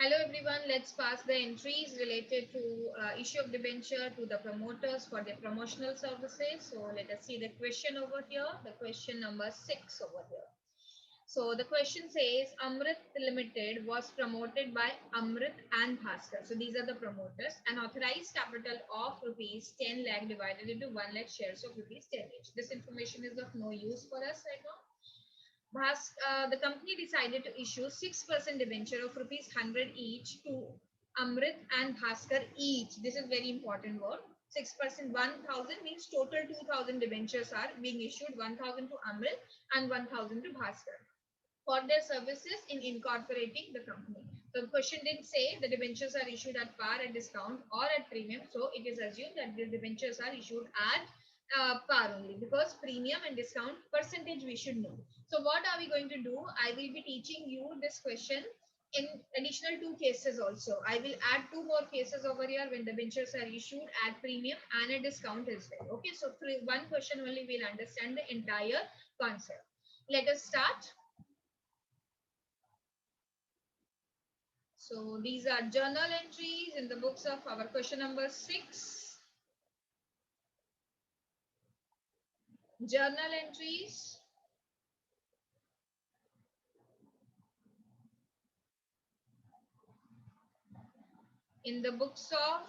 Hello everyone, let's pass the entries related to issue of debenture to the promoters for their promotional services. So let us see the question over here, the question number 6 over here. So the question says Amrit Limited was promoted by Amrit and Bhaskar. So these are the promoters. An authorized capital of rupees 10 lakh divided into 1 lakh shares of rupees 10 each. This information is of no use for us right now. The company decided to issue 6% debenture of rupees 100 each to Amrit and Bhaskar each. This is very important word. 6% 1000 means total 2000 debentures are being issued, 1000 to Amrit and 1000 to Bhaskar for their services in incorporating the company. So the question didn't say the debentures are issued at par, at discount or at premium. So it is assumed that the debentures are issued at par only, because premium and discount percentage we should know. So what are we going to do? I will be teaching you this question in additional 2 cases also. I will add 2 more cases over here when debentures are issued at premium and a discount as well. Okay, so through 1 question only we'll understand the entire concept. Let us start. So these are journal entries in the books of our question number 6. Journal entries. In the books of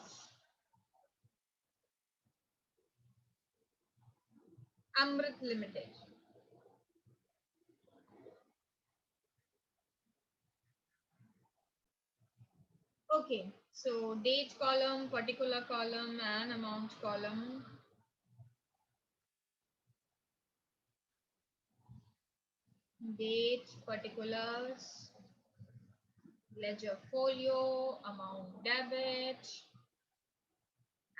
Amrit Limited. Okay, so date column, particular column and amount column. Date, particulars, ledger folio, amount debit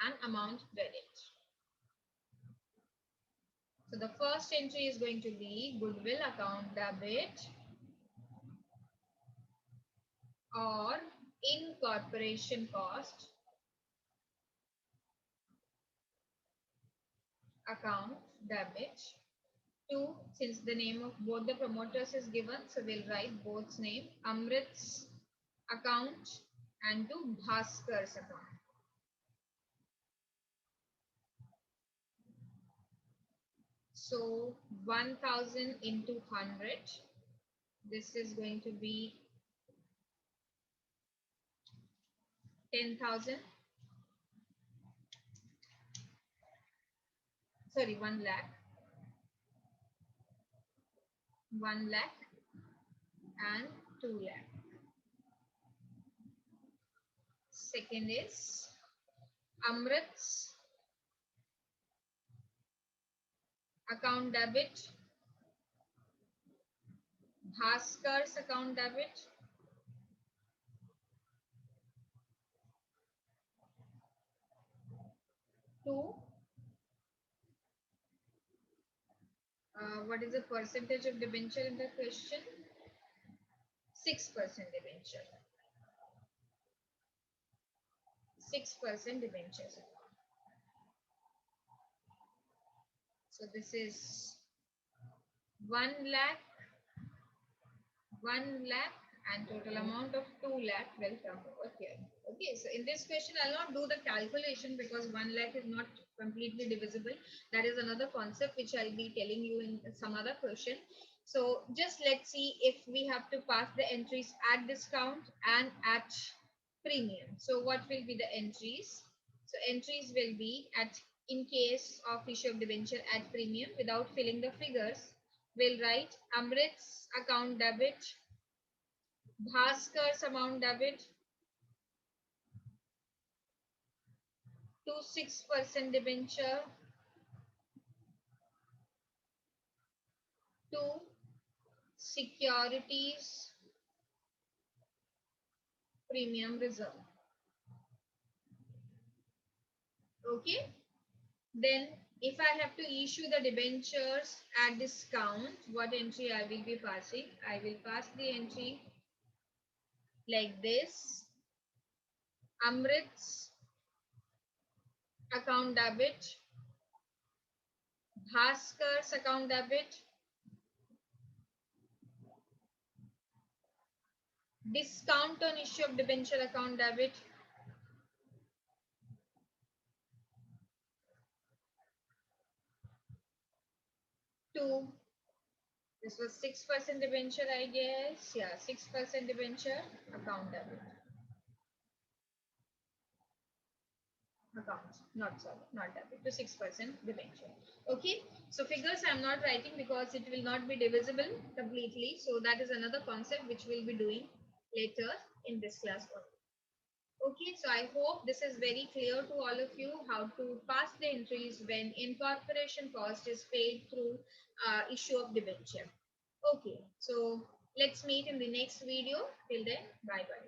and amount credit. So the first entry is going to be goodwill account debit or incorporation cost account debit to, since the name of both the promoters is given, so we'll write both's name, Amrit's account and to Bhaskar's account. So 1000 into 100, this is going to be 10,000. Sorry, 1 lakh. 1 lakh and 2 lakh. Second is Amrit's account debit, Bhaskar's account debit, to what is the percentage of debenture in the question? 6% debenture. 6% debentures. So this is 1 lakh, 1 lakh and total amount of 2 lakh will come over here. Okay, so in this question I'll not do the calculation because 1 lakh is not completely divisible. That is another concept which I'll be telling you in some other question. So just let's see if we have to pass the entries at discount and at premium. So what will be the entries? So entries will be at, in case of issue of debenture at premium, without filling the figures, we'll write Amrit's account debit, Bhaskar's amount debit to 6% debenture to securities premium reserve. Okay, then if I have to issue the debentures at discount, what entry I will be passing? I will pass the entry like this: Amrit's account debit, Bhaskar's account debit Discount on issue of debenture account debit. 2. This was 6% debenture, I guess. Yeah, 6% debenture account debit. Accounts, not sorry, not debit, to 6% debenture. Okay, so figures I'm not writing because it will not be divisible completely. So that is another concept which we'll be doing later in this class only. Okay, so I hope this is very clear to all of you how to pass the entries when incorporation cost is paid through issue of debenture. Okay, so let's meet in the next video. Till then, bye bye.